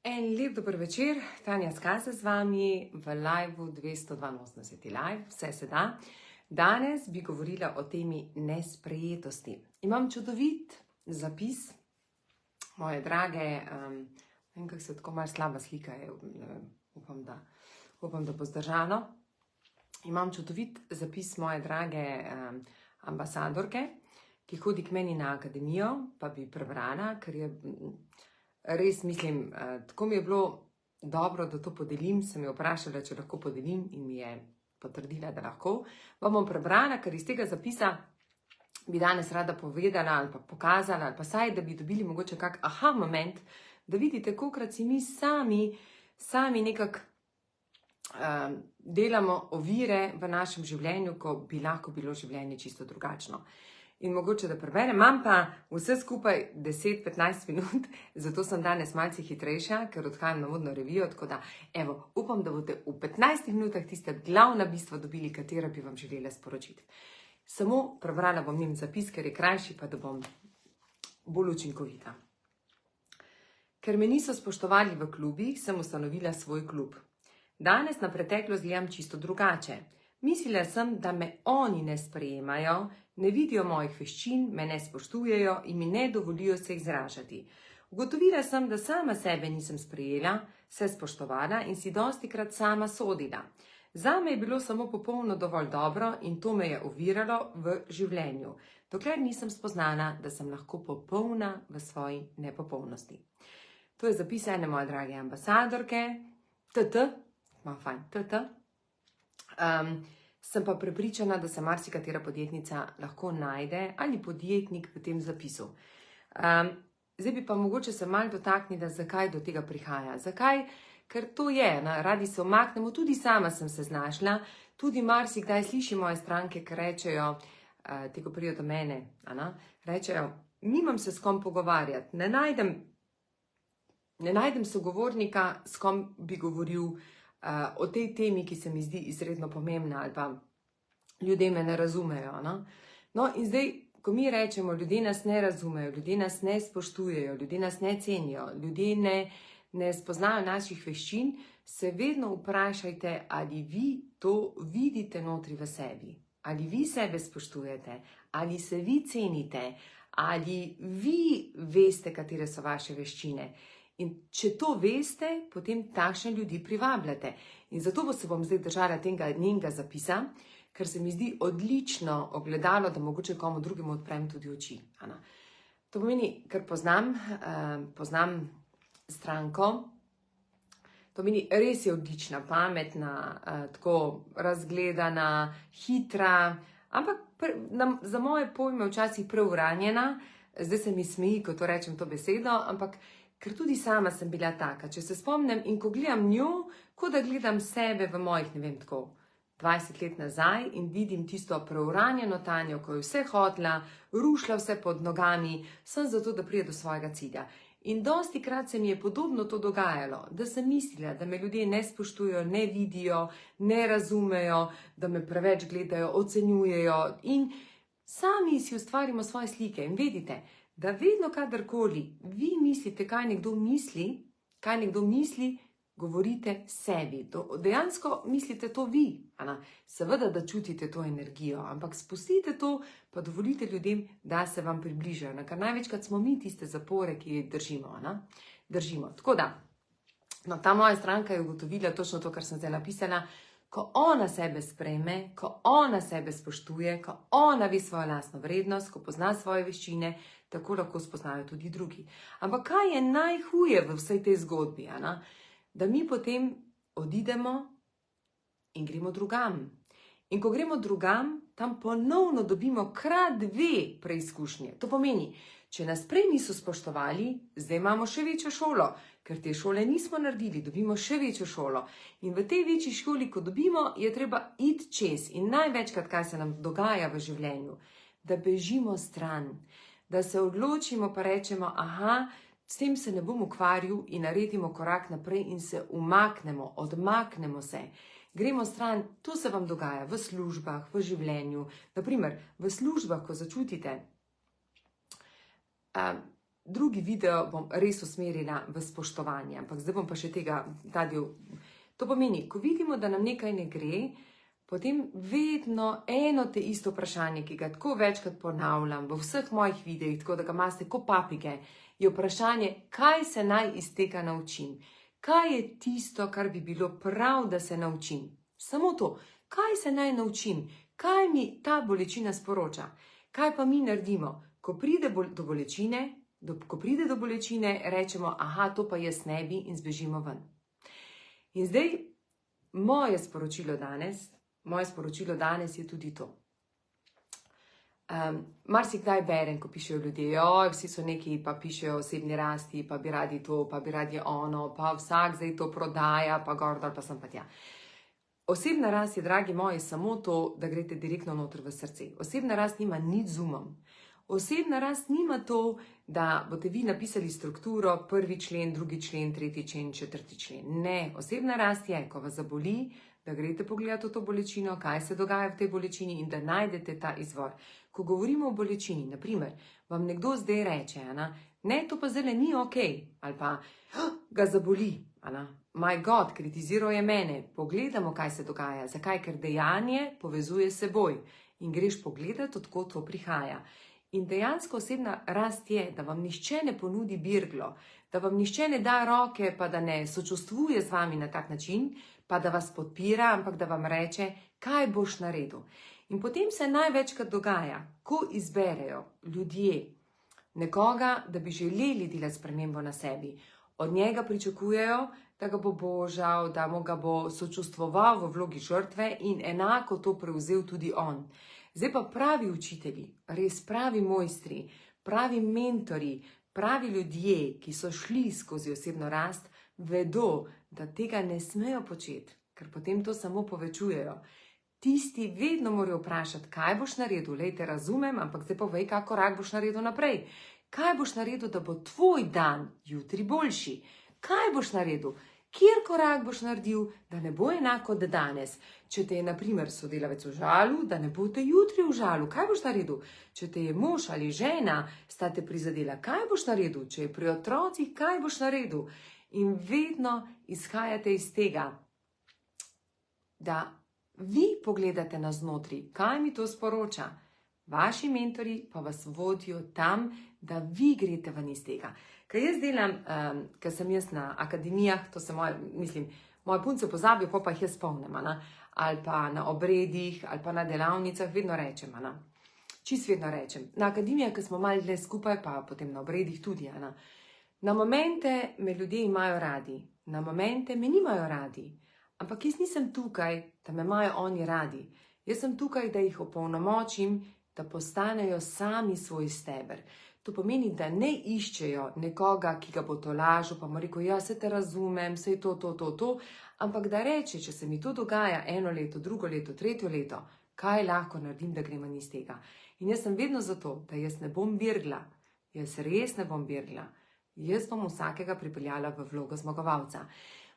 En lep dober večer, Tanja Skaze z vami v liveu 282 live, vse se da. Danes bi govorila o temi nesprejetosti. Imam čudovit zapis, moje drage, ne vem, kako se tako malo slaba slika je, upam, da bo zdržano. Imam čudovit zapis moje drage ambasadorke, ki hodi k meni na akademijo, pa bi prebrala, ker je res, mislim, tako mi je bilo dobro, da to podelim, sem jo vprašala, če lahko podelim in mi je potrdila, da lahko. Vam bom prebrala, ker iz tega zapisa bi danes rada povedala ali pa pokazala, ali pa saj, da bi dobili mogoče kak aha moment, da vidite, kolikrat si mi sami nekako delamo ovire v našem življenju, ko bi lahko bilo življenje čisto drugačno. In mogoče, da preberem, imam pa vse skupaj 10-15 minut, zato sem danes malce hitrejša, ker odhajam na modno revijo, tako da, evo, upam, da boste v 15 minutah tiste glavna bistva dobili, katera bi vam želela sporočiti. Samo prebrala bom njim zapis, ker je krajši, pa da bom bolj učinkovita. Ker me niso spoštovali v klubih, sem ustanovila svoj klub. Danes na preteklost gledam čisto drugače. Mislila sem, da me oni ne sprejemajo, ne vidijo mojih veščin, me ne spoštujejo in mi ne dovolijo se izražati. Ugotovila sem, da sama sebe nisem sprejela, se spoštovala in si dostikrat sama sodila. Zame je bilo samo popolno dovolj dobro in to me je oviralo v življenju, dokler nisem spoznala, da sem lahko popolna v svoji nepopolnosti. To je zapis ene moje drage ambasadorke, malo fajn, sem pa prepričana, da se marsikatera podjetnica lahko najde ali podjetnik v tem zapisu. Zdaj bi pa mogoče se malo dotaknila, zakaj do tega prihaja. Zakaj? Ker to je, radi se omaknemo, tudi sama sem se znašla, tudi marsikdaj slišim moje stranke, ki rečejo, te ko prijo do mene, rečejo, nimam se s kom pogovarjati, ne najdem sogovornika, s kom bi govoril o tej temi, ki se mi zdi izredno pomembna, ali pa ljudje me ne razumejo. No, in zdaj, ko mi rečemo, ljudje nas ne razumejo, ljudje nas ne spoštujejo, ljudje nas ne cenijo, ljudje ne spoznajo naših veščin, se vedno vprašajte, ali vi to vidite notri v sebi, ali vi sebe spoštujete, ali se vi cenite, ali vi veste, katere so vaše veščine. In če to veste, potem takšne ljudi privabljate. In zato se bom zdaj držala tega njenega zapisa, ker se mi zdi odlično ogledalo, da mogoče komu drugemu odprem tudi oči. To pomeni, ker poznam stranko, to pomeni, res je odlična, pametna, tako razgledana, hitra, ampak za moje pojme včasih preuranjena. Zdaj se mi smeji, ko to rečem to besedo, ampak ker tudi sama sem bila taka. Če se spomnim in ko gledam njo, kot da gledam sebe v mojih, 20 let nazaj in vidim tisto preuranjeno Tanjo, ko je vse hotla, rušila vse pod nogami, sem zato, da pride do svojega cilja. In dostikrat se mi je podobno to dogajalo, da sem mislila, da me ljudje ne spoštujejo, ne vidijo, ne razumejo, da me preveč gledajo, ocenjujejo in sami si ustvarimo svoje slike. In vedite, da vedno, kadarkoli vi mislite, kaj nekdo misli, govorite sebi. Dejansko mislite to vi. Seveda, da čutite to energijo, ampak spustite to, pa dovolite ljudem, da se vam približajo. Ker največkrat smo mi tiste zapore, ki jih držimo. Tako da, ta moja stranka je ugotovila točno to, kar sem zdaj napisala. Ko ona sebe sprejme, ko ona sebe spoštuje, ko ona ve svojo lastno vrednost, ko pozna svoje veščine, tako lahko spoznajo tudi drugi. Ampak kaj je najhuje v vsej tej zgodbi? Da mi potem odidemo in gremo drugam. In ko gremo drugam, tam ponovno dobimo krat 2 preizkušnje. To pomeni, če nas prej niso spoštovali, zdaj imamo še večjo šolo, ker te šole nismo naredili, dobimo še večjo šolo. In v tej večji šoli, ko dobimo, je treba iti čez. In največkrat, kaj se nam dogaja v življenju, da bežimo stran, da se odločimo pa rečemo, s tem se ne bom ukvarjal in naredimo korak naprej in se umaknemo, odmaknemo se. Gremo stran, to se vam dogaja v službah, v življenju. Naprimer, v službah, ko začutite, drugi video bom res usmerila v spoštovanje, ampak zdaj bom pa še ta del. To pomeni, ko vidimo, da nam nekaj ne gre, potem vedno eno te isto vprašanje, ki ga tako večkrat ponavljam v vseh mojih videih, tako da ga imate kot papige, je vprašanje, kaj se naj iz tega naučim. Kaj je tisto, kar bi bilo prav, da se naučim? Samo to, kaj se naj naučim? Kaj mi ta bolečina sporoča? Kaj pa mi naredimo? Ko pride do bolečine, rečemo, aha, to pa jaz ne bi in zbežimo ven. In zdaj, moje sporočilo danes je tudi to. Marsikdaj berem, ko pišejo ljudje, vsi so neki, pa pišejo o osebni rasti, pa bi radi to, pa bi radi ono, pa vsak zdaj to prodaja, pa gor dol, pa sem pa tja. Osebna rast je, dragi moji, samo to, da greste direktno noter v srce. Osebna rast nima nič z umom. Osebna rast nima to, da boste vi napisali strukturo, 1. člen, 2. člen, 3. člen, 4. člen. Ne, osebna rast je, ko vas zaboli, da greste pogledati v to bolečino, kaj se dogaja v tej bolečini in da najdete ta izvor. Ko govorimo o bolečini, naprimer, vam nekdo zdaj reče, ne, to pa zdaj ni ok, ali pa ga zaboli, my God, kritiziral je mene, pogledamo, kaj se dogaja, zakaj, ker dejanje povezuje s seboj in greš pogledati, odkot to prihaja. In dejansko osebna rast je, da vam nihče ne ponudi birglo, da vam nihče ne da roke, pa da ne sočustvuje z vami na tak način, pa da vas podpira, ampak da vam reče, kaj boš naredil. In potem se največkrat dogaja, ko izberejo ljudje nekoga, da bi želeli delati spremembo na sebi. Od njega pričakujejo, da ga bo božal, da mu ga bo sočustvoval v vlogi žrtve in enako to prevzel tudi on. Zdaj pa pravi učitelji, res pravi mojstri, pravi mentori, pravi ljudje, ki so šli skozi osebno rast, vedo, da tega ne smejo početi, ker potem to samo povečujejo. Tisti vedno morajo vprašati, kaj boš naredil, lejte, razumem, ampak zdaj povej, kak korak boš naredil naprej. Kaj boš naredil, da bo tvoj dan jutri boljši? Kaj boš naredil? Kjer korak boš naredil, da ne bo enako kot danes? Če te je, na primer, sodelavec užalil, da ne boste jutri užalil, kaj boš naredil? Če te je mož ali žena, sta te prizadela, kaj boš naredil? Če je pri otrocih, kaj boš naredil? In vedno izhajate iz tega, da vi pogledate na znotri, kaj mi to sporoča. Vaši mentori pa vas vodijo tam, da vi greste ven iz tega. Ker jaz delam, ker sem jaz na akademijah, to se moje punce pozabijo, pa jih jaz spomnim, ali pa na obredih, ali pa na delavnicah, vedno rečem, čisto vedno rečem. Na akademijah, ker smo malo dlje skupaj, pa potem na obredih tudi, na momente me ljudje imajo radi, na momente me nimajo radi, ampak jaz nisem tukaj, da me imajo oni radi. Jaz sem tukaj, da jih opolnomočim, da postanejo sami svoj steber. To pomeni, da ne iščejo nekoga, ki ga bo tolažil, pa mu rekel, ja, se te razumem, se je to, ampak da reče, če se mi to dogaja 1 leto, 2 leto, 3 leto, kaj lahko naredim, da gremo iz tega. In jaz sem vedno za to, da jaz ne bom birgla, jaz res ne bom birgla, jaz bom vsakega pripeljala v vlogo zmagovalca.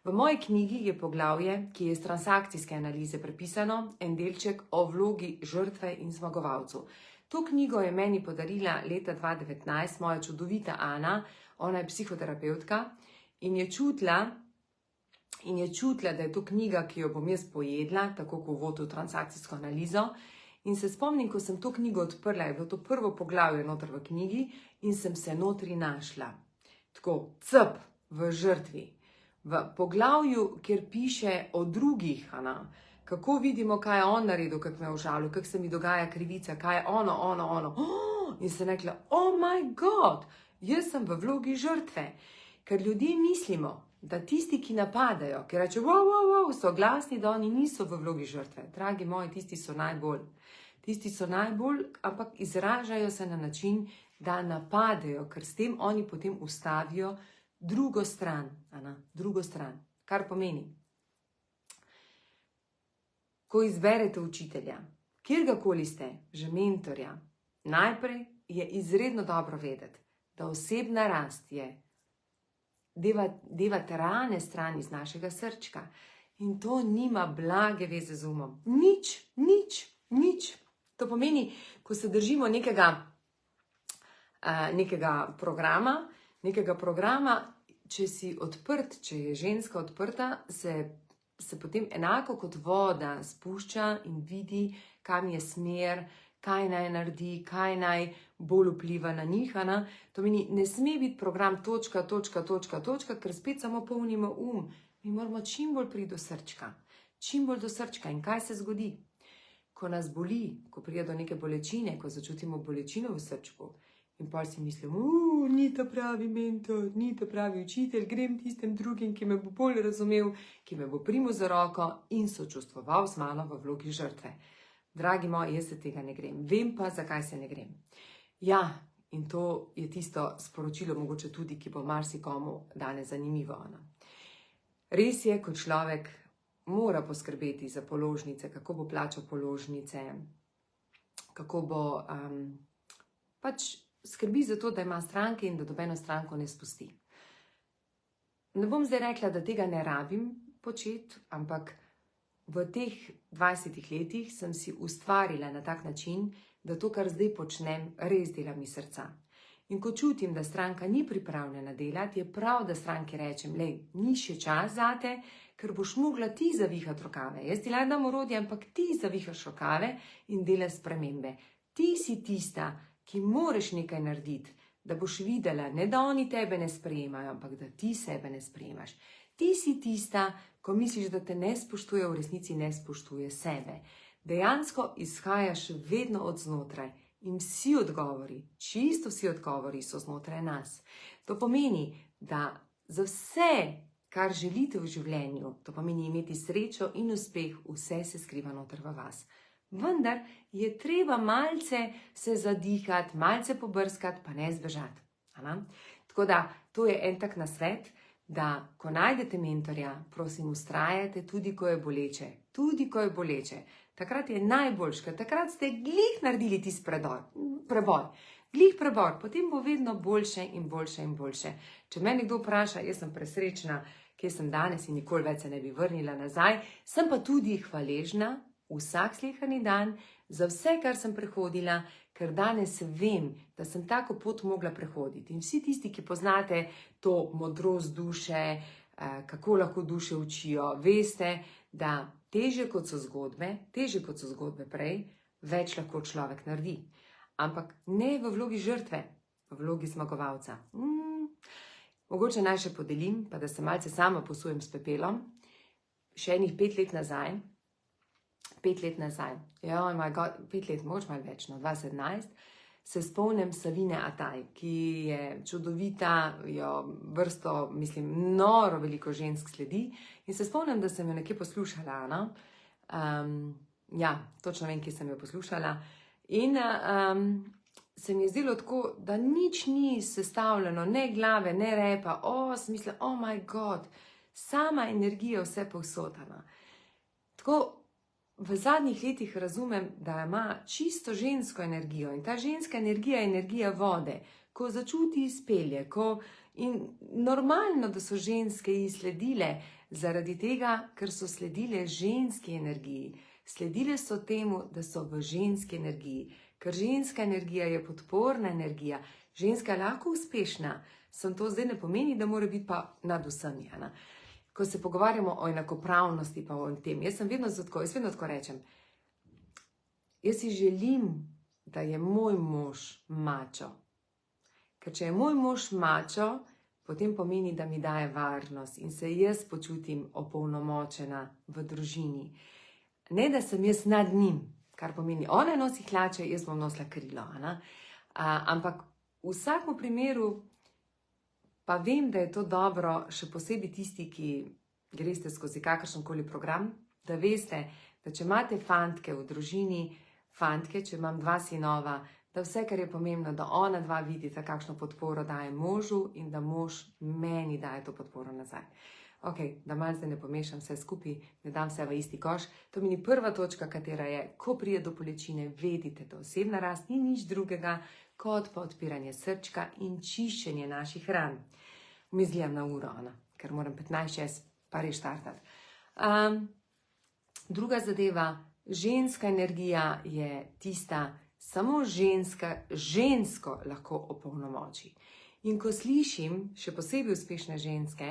V moji knjigi je poglavje, ki je iz transakcijske analize prepisano, en delček o vlogi žrtve in zmagovalcu. To knjigo je meni podarila leta 2019 moja čudovita Ana, ona je psihoterapeutka in je čutila, da je to knjiga, ki jo bom jaz pojedla, tako kot uvod v transakcijsko analizo. In se spomnim, ko sem to knjigo odprla, je bilo to prvo poglavje noter v knjigi in sem se notri našla. Tako, cp v žrtvi. V poglavju, kjer piše o drugih, kako vidimo, kaj je on naredil, kako me je užalil, kako se mi dogaja krivica, kaj je ono. In sem rekla, oh my God, jaz sem v vlogi žrtve. Ker ljudje mislimo, da tisti, ki napadajo, ki reče, wow, so glasni, da oni niso v vlogi žrtve. Dragi moji, tisti so najbolj, ampak izražajo se na način, da napadajo, ker s tem oni potem ustavijo drugo stran, kar pomeni. Ko izberete učitelja, kjerkoli ste, že mentorja, najprej je izredno dobro vedeti, da osebna rast je deva rane stran iz našega srčka in to nima blage veze z umom. Nič. To pomeni, ko se držimo nekega nekega programa, če si odprt, če je ženska odprta, se potem enako kot voda spušča in vidi, kam je smer, kaj naj naredi, kaj naj bolj vpliva na njih. To meni, ne sme biti program točka, ker spet samo polnimo Mi moramo čim bolj priti do srčka. Čim bolj do srčka. In kaj se zgodi? Ko nas boli, ko pride do neke bolečine, ko začutimo bolečino v srčku, in pa si mislimo, ni ta pravi mentor, ni ta pravi učitelj, grem tistem drugim, ki me bo bolj razumel, ki me bo primil za roko in sočustvoval z mano v vlogi žrtve. Dragi moji, jaz se tega ne grem. Vem pa, zakaj se ne grem. Ja, in to je tisto sporočilo, mogoče tudi, ki bo marsikomu danes zanimivo. Res je, ko človek mora poskrbeti za položnice, kako bo plačal položnice, kako bo skrbi za to, da ima stranke in da nobeno stranko ne spusti. Ne bom zdaj rekla, da tega ne rabim početi, ampak v teh 20 letih sem si ustvarila na tak način, da to, kar zdaj počnem, res delam iz srca. In ko čutim, da stranka ni pripravljena delati, je prav, da stranki rečem, ni še čas zate, ker boš mogla ti zavihati rokave. Jaz ti le dam orodje, ampak ti zavihaš rokave in delaš spremembe. Ti si tista, ki moraš nekaj narediti, da boš videla, ne da oni tebe ne sprejemajo, ampak da ti sebe ne sprejemaš. Ti si tista, ko misliš, da te ne spoštuje, v resnici ne spoštuje sebe. Dejansko izhajaš vedno od znotraj in vsi odgovori, čisto vsi odgovori so znotraj nas. To pomeni, da za vse, kar želite v življenju, to pomeni imeti srečo in uspeh, vse se skriva noter v vas. Vendar je treba malce se zadihati, malce pobrskati, pa ne zbežati. Tako da, to je en tak nasvet, da ko najdete mentorja, prosim, vztrajajte tudi, ko je boleče. Tudi, ko je boleče. Takrat je najboljš, ker takrat ste glih naredili tisti preboj. Glih preboj, potem bo vedno boljše in boljše in boljše. Če me nekdo vpraša, jaz sem presrečna, kje sem danes in nikoli več se ne bi vrnila nazaj, sem pa tudi hvaležna vsak sleherni dan za vse, kar sem prehodila, ker danes vem, da sem tako pot mogla prehoditi. In vsi tisti, ki poznate to modrost duše, kako lahko duše učijo, veste, da težje kot so zgodbe prej, več lahko človek naredi. Ampak ne v vlogi žrtve, v vlogi zmagovalca. Mogoče naj še podelim, pa da se malce sama posujem s pepelom. Še enih 5 let nazaj, 5 let, mogoče malo več, 2017, se spomnim Savine Ataj, ki je čudovita, jo vrsto, noro veliko žensk sledi. In se spomnim, da sem jo nekje poslušala. Točno vem, kje sem jo poslušala. In se mi je zdelo tako, da nič ni sestavljeno, ne glave, ne repa. Sem mislila, oh my god, sama energija vse povsotana. Tako, v zadnjih letih razumem, da ima čisto žensko energijo in ta ženska energija je energija vode. Ko začuti, izpelje. In normalno, da so ženske ji sledile zaradi tega, ker so sledile ženski energiji. Sledile so temu, da so v ženski energiji. Ker ženska energija je podporna energija. Ženska je lahko uspešna. Sem to zdaj ne pomeni, da mora biti pa nad vsemi. Ko se pogovarjamo o enakopravnosti pa o tem, jaz vedno tako rečem, jaz si želim, da je moj mož mačo. Ker če je moj mož mačo, potem pomeni, da mi daje varnost in se jaz počutim opolnomočena v družini. Ne, da sem jaz nad njim, kar pomeni, ona nosi hlače, jaz bom nosila krilo. Ampak v vsakem primeru pa vem, da je to dobro, še posebej tisti, ki greste skozi kakršenkoli program, da veste, da če imate fantke v družini, če imam 2 sinova, da vse, kar je pomembno, da ona 2 vidita, kakšno podporo daje možu in da mož meni daje to podporo nazaj. Da malce ne pomešam vse skupaj, ne dam vse v isti koš. To mi ni prva točka, katera je, ko pride do bolečine, vedite, da osebna rast ni nič drugega, kot pa odpiranje srčka in čiščenje naših ran. Gledam na uro, ker moram 15:06 pa res štartati. Druga zadeva, ženska energija je tista, Samo žensko lahko opolnomoči. In ko slišim, še posebej uspešne ženske,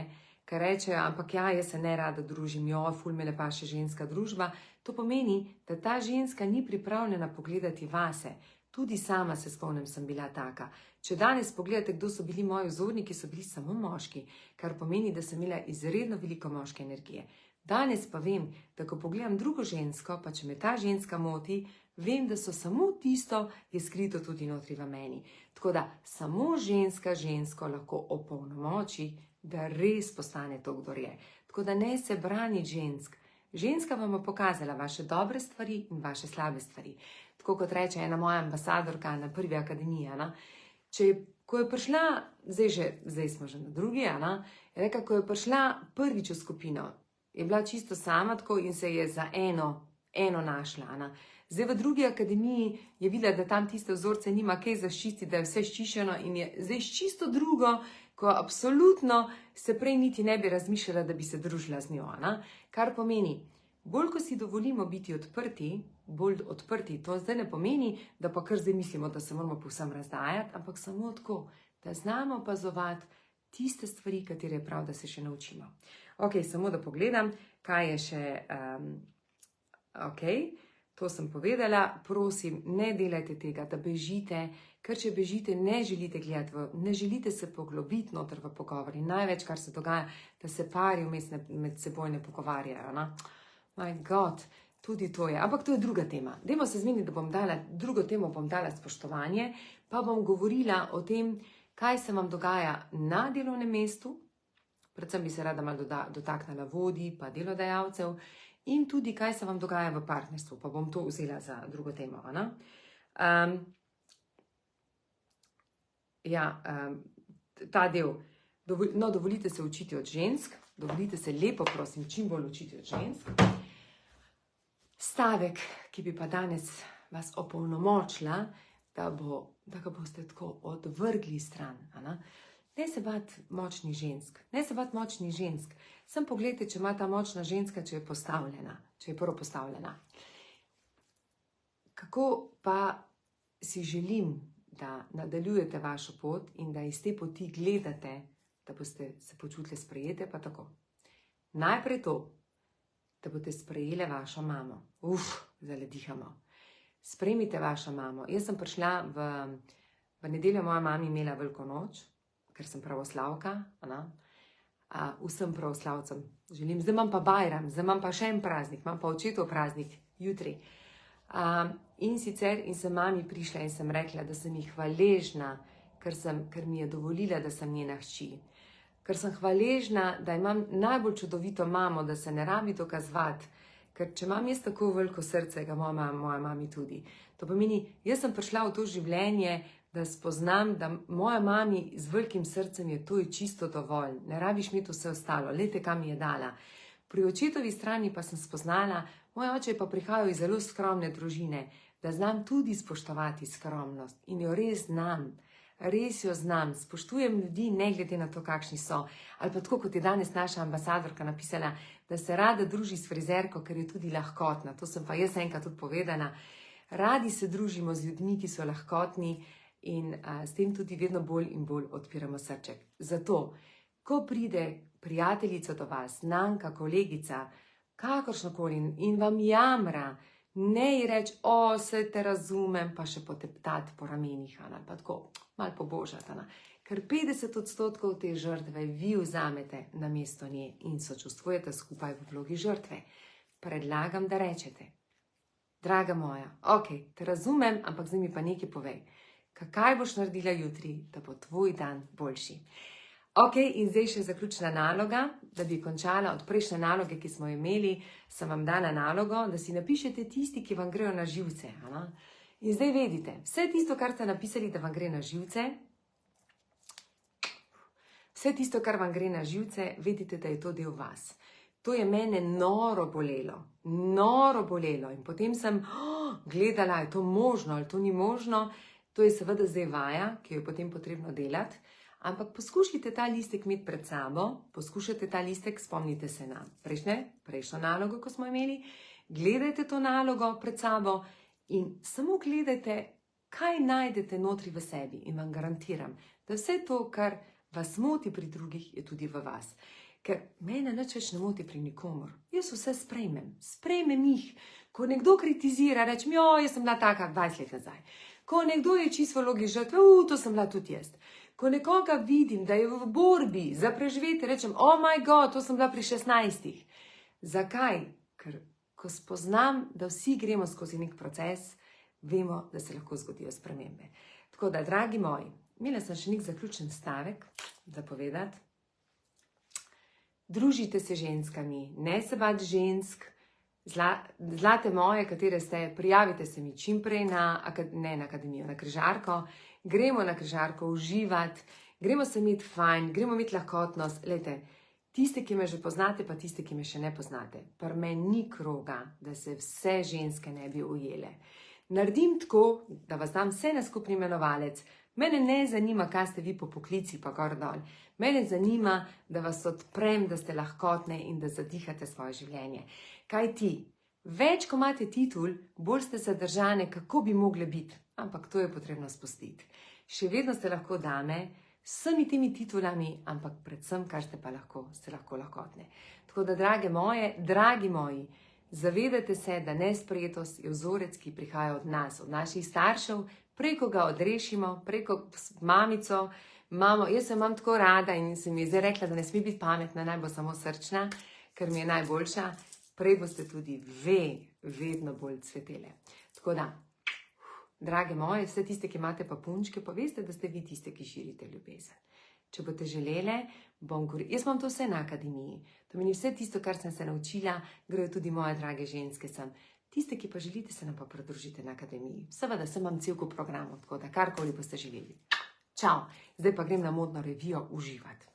ki rečejo, ampak ja, jaz se ne rada družim, ful me lepa še ženska družba, to pomeni, da ta ženska ni pripravljena pogledati vase. Tudi sama se spomnim, sem bila taka. Če danes pogledate, kdo so bili moji vzorniki, so bili samo moški, kar pomeni, da sem imela izredno veliko moške energije. Danes pa vem, da ko pogledam drugo žensko, pa če me ta ženska moti, vem, da so samo tisto, je skrito tudi notri v meni. Tako da samo žensko lahko opolnomoči, da res postane to, kdo je. Tako da ne se brani žensk. Ženska vam bo pokazala vaše dobre stvari in vaše slabe stvari. Tako kot reče ena moja ambasadorka na prvi akademiji, ko je prišla, zdaj smo že na drugi, je rekla, ko je prišla prvič v skupino, je bila čisto sama tako in se je za eno našla. Zdaj v drugi akademiji je videla, da tam tiste vzorce nima kaj zaščititi, da je vse ščišeno in je zdaj čisto drugo, ko absolutno se prej niti ne bi razmišljala, da bi se družila z njo. Kar pomeni, bolj ko si dovolimo biti bolj odprti, to zdaj ne pomeni, da pa kar zdaj mislimo, da se moramo povsem razdajati, ampak samo tako, da znamo opazovati tiste stvari, katere je prav, da se še naučimo. Ok, samo da pogledam, kaj je še. Ok, to sem povedala, prosim, ne delajte tega, da bežite, ker če bežite, ne želite gledati, ne želite se poglobiti noter v pogovor. In največ, kar se dogaja, da se pari vmes med seboj ne pogovarjajo. My God, tudi to je. Ampak to je druga tema. Dajmo se zmeniti, da bom dala drugo temo, bom dala spoštovanje, pa bom govorila o tem, kaj se vam dogaja na delovnem mestu, predvsem bi se rada malo dotaknila vodij pa delodajalcev, in tudi, kaj se vam dogaja v partnerstvu, pa bom to vzela za drugo temo. Ta del, dovolite se učiti od žensk, dovolite se lepo, prosim, čim bolj učiti od žensk. Stavek, ki bi pa danes vas opolnomočila, da ga boste tako odvrgli stran. Ne se bati močnih žensk. Sem pogledajte, če ima ta močna ženska, če je postavljena, če je prvo postavljena. Kako pa si želim, da nadaljujete vašo pot in da iz te poti gledate, da boste se počutili sprejete, pa tako. Najprej to, da boste sprejeli vašo mamo. Zdaj dihamo. Sprejmite vašo mamo. Jaz sem prišla v nedeljo, moja mama imela veliko noč, ker sem pravoslavka, vsem pravoslavcem želim. Zdaj imam pa Bajram, zdaj imam pa še en praznik, imam pa očetov praznik, jutri. In sem mami prišla in sem rekla, da sem ji hvaležna, ker mi je dovolila, da sem njena hči. Ker sem hvaležna, da imam najbolj čudovito mamo, da se ne rabi dokazovati, ker če imam jaz tako veliko srce, ga moja mami tudi. To pomeni, jaz sem prišla v to življenje, da spoznam, da moja mami z velikim srcem je to čisto dovolj. Ne rabiš imeti vse ostalo, lejte, kam mi je dala. Pri očetovi strani pa sem spoznala, moj oče pa prihajal iz zelo skromne družine, da znam tudi spoštovati skromnost in jo res znam. Res jo znam, spoštujem ljudi, ne glede na to, kakšni so. Ali pa tako, kot je danes naša ambasadorka napisala, da se rada druži s frizerko, ker je tudi lahkotna. To sem pa jaz enkrat tudi povedala. Radi se družimo z ljudmi, ki so lahkotni in s tem tudi vedno bolj in bolj odpiramo srček. Zato, ko pride prijateljica do vas, nanka, kolegica, kakršnokoli in vam jamra, ne ji reči, se te razumem, pa še poteptati po ramenih, pa tako, malo pobožati. Ker 50% te žrtve vi vzamete na mesto nje in sočustvujete skupaj v vlogi žrtve. Predlagam, da rečete, draga moja, te razumem, ampak zdaj mi pa nekaj povej. Kaj boš naredila jutri, da bo tvoj dan boljši? In zdaj še zaključna naloga, da bi končala od prejšnje naloge, ki smo imeli, sem vam dala nalogo, da si napišete tisti, ki vam grejo na živce. In zdaj vedite, vse tisto, kar ste napisali, da vam gre na živce, vedite, da je to del vas. To je mene noro bolelo. In potem sem gledala, je to možno ali to ni možno. To je seveda zdaj vaja, ki jo je potem potrebno delati. Ampak poskušajte ta listek imeti pred sabo, spomnite se na prejšnjo nalogo, ko smo imeli, gledajte to nalogo pred sabo in samo gledajte, kaj najdete notri v sebi in vam garantiram, da vse to, kar vas moti pri drugih, je tudi v vas. Ker mene nič več ne moti pri nikomor. Jaz vse sprejmem jih. Ko nekdo kritizira, rečem, jaz sem bila taka 20 let nazaj. Ko nekdo je čisto v vlogi žrtve, to sem bila tudi jaz. Ko nekoga vidim, da je v borbi za preživetje, rečem, oh my god, to sem bila pri 16. Zakaj? Ker ko spoznam, da vsi gremo skozi nek proces, vemo, da se lahko zgodijo spremembe. Tako da, dragi moji, imela sem še nek zaključen stavek za povedati. Družite se ženskami, ne se bati žensk, zlate moje, katere ste, prijavite se mi čimprej na akademijo, na križarko, gremo na križarko uživati, gremo se imeti fajn, gremo imeti lahkotnost. Lejte, tiste, ki me že poznate, pa tiste, ki me še ne poznate, pri meni ni kroga, da se vse ženske ne bi ujele. Naredim tako, da vas dam vse na skupni imenovalec. Mene ne zanima, kaj ste vi po poklici, pa gor dol. Mene zanima, da vas odprem, da ste lahkotne in da zadihate svoje življenje. Kaj ti? Več, ko imate titul, bolj ste zadržane, kako bi mogle biti. Ampak to je potrebno spustiti. Še vedno ste lahko dame, s vsemi temi titulami, ampak predvsem, kar ste pa lahko, ste lahko lahkotne. Tako da, drage moje, dragi moji, zavedajte se, da nesprejetost je vzorec, ki prihaja od nas, od naših staršev, preko ga odrešimo, preko mamico, jaz se imam tako rada in se mi je zdaj rekla, da ne sme biti pametna, naj bo samo srčna, ker mi je najboljša, prej boste tudi vedno bolj cvetele. Tako da, drage moje, vse tiste, ki imate pa punčke, pa veste, da ste vi tiste, ki širite ljubezen. Če boste želele, jaz imam to vse na akademiji. To meni vse tisto, kar sem se naučila, grejo tudi moje drage ženske sem. Tiste, ki pa želite, se nam pa pridružite na akademiji. Seveda, sem imam cel kup programov, tako da karkoli boste želeli. Čau, zdaj pa grem na modno revijo uživati.